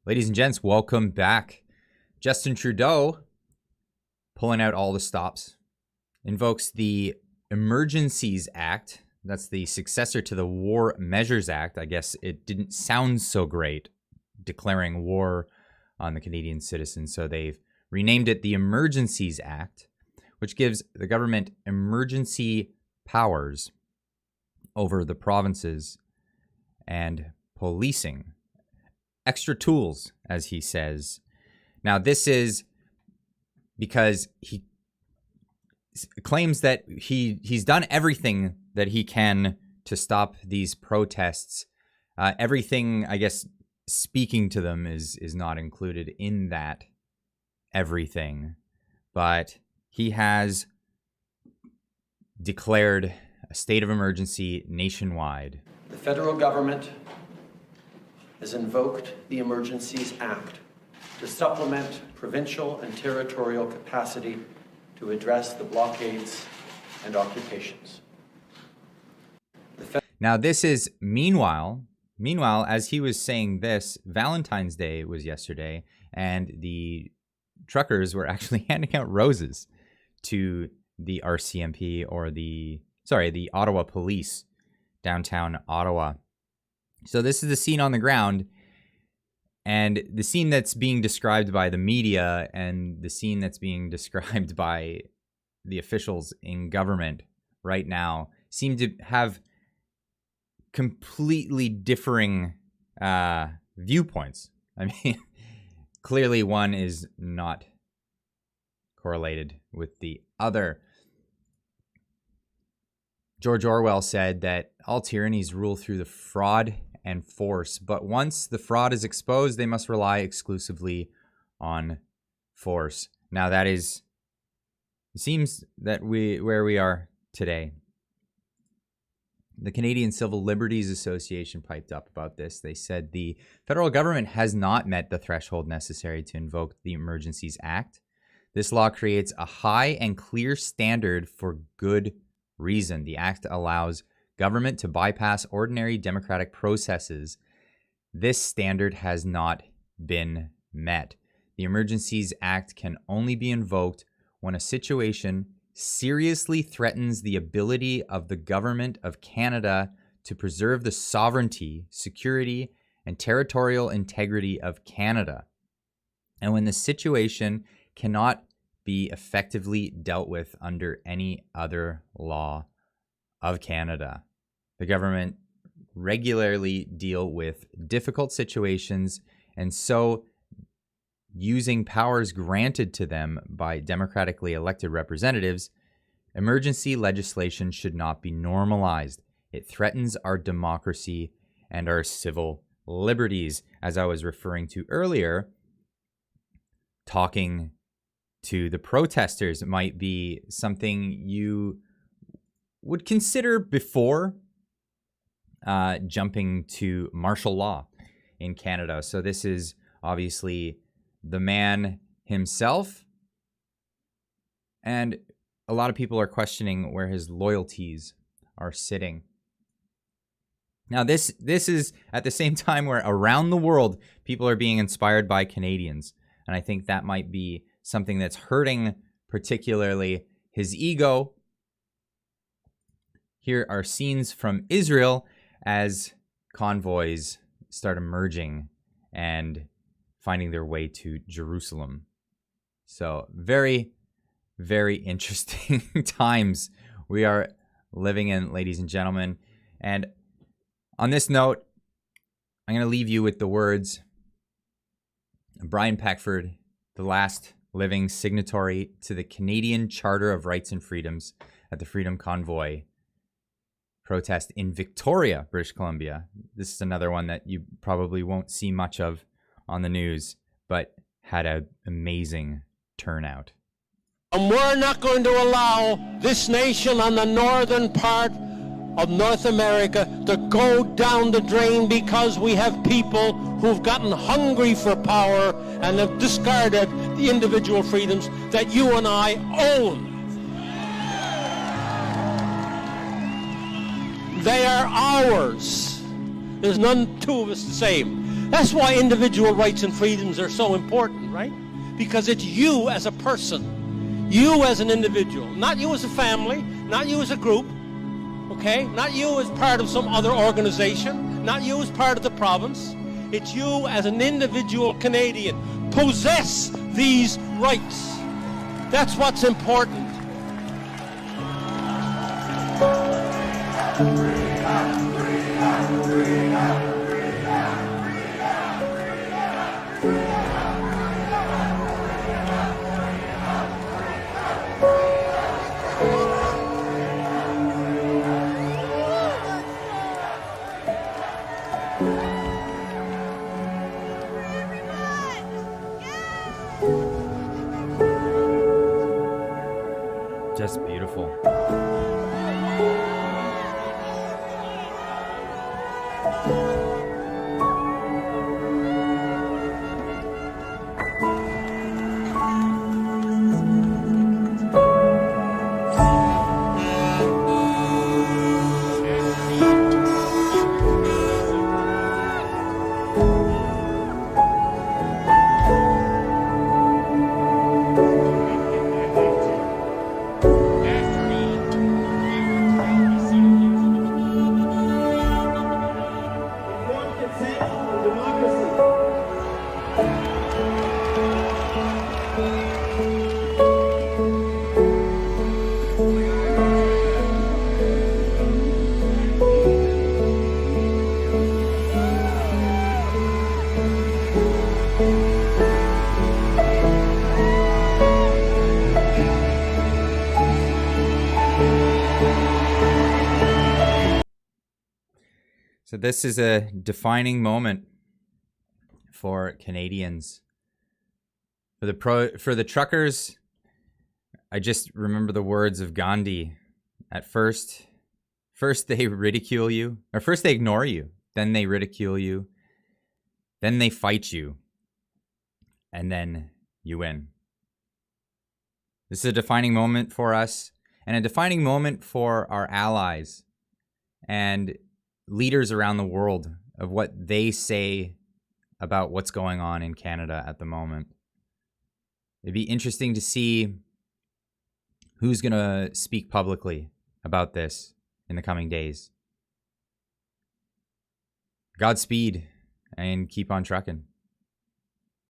Ladies and gents, welcome back. Justin Trudeau pulling out all the stops, invokes the Emergencies Act. That's the successor to the War Measures Act. I guess it didn't sound so great declaring war on the Canadian citizens, so they've renamed it the Emergencies Act, which gives the government emergency powers over the provinces and policing. Extra tools, as he says. Now, this is because he claims that he's done everything that he can to stop these protests. Everything, I guess, speaking to them is not included in that everything. But he has declared a state of emergency nationwide. The federal government has invoked the Emergencies Act to supplement provincial and territorial capacity to address the blockades and occupations. Now, this is meanwhile, as he was saying this, Valentine's Day was yesterday, and the truckers were actually handing out roses to the RCMP or the Ottawa Police, downtown Ottawa. So this is the scene on the ground, and the scene that's being described by the media and the scene that's being described by the officials in government right now seem to have completely differing viewpoints. I mean, clearly one is not correlated with the other. George Orwell said that all tyrannies rule through the fraud and force, but once the fraud is exposed, they must rely exclusively on force. Now that is, it seems that where we are today. The Canadian Civil Liberties Association piped up about this. They said the federal government has not met the threshold necessary to invoke the Emergencies Act. This law creates a high and clear standard for good reason. The act allows government to bypass ordinary democratic processes. This standard has not been met. The Emergencies Act can only be invoked when a situation seriously threatens the ability of the government of Canada to preserve the sovereignty, security, and territorial integrity of Canada, and when the situation cannot be effectively dealt with under any other law of Canada. The government regularly deal with difficult situations, and so using powers granted to them by democratically elected representatives, emergency legislation should not be normalized. It threatens our democracy and our civil liberties. As I was referring to earlier, talking to the protesters might be something you would consider before jumping to martial law in Canada. So this is obviously the man himself, and a lot of people are questioning where his loyalties are sitting. Now, this is at the same time where around the world people are being inspired by Canadians, and I think that might be something that's hurting particularly his ego. Here are scenes from Israel as convoys start emerging and finding their way to Jerusalem. So very, very interesting times we are living in, ladies and gentlemen. And on this note, I'm going to leave you with the words of Brian Peckford, the last living signatory to the Canadian Charter of Rights and Freedoms at the Freedom Convoy protest in Victoria, British Columbia. This is another one that you probably won't see much of on the news, but had an amazing turnout. And we're not going to allow this nation on the northern part of North America to go down the drain because we have people who've gotten hungry for power and have discarded the individual freedoms that you and I own. They are ours. There's none two of us the same. That's why individual rights and freedoms are so important, right? Because it's you as a person, you as an individual, not you as a family, not you as a group, okay? Not you as part of some other organization, not you as part of the province. It's you as an individual Canadian. Possess these rights. That's what's important. Just beautiful. So this is a defining moment for Canadians. For the truckers, I just remember the words of Gandhi. At first they ridicule you, or first they ignore you, then they ridicule you, then they fight you, and then you win. This is a defining moment for us, and a defining moment for our allies and leaders around the world of what they say about what's going on in Canada at the moment. It'd be interesting to see who's going to speak publicly about this in the coming days. Godspeed and keep on trucking.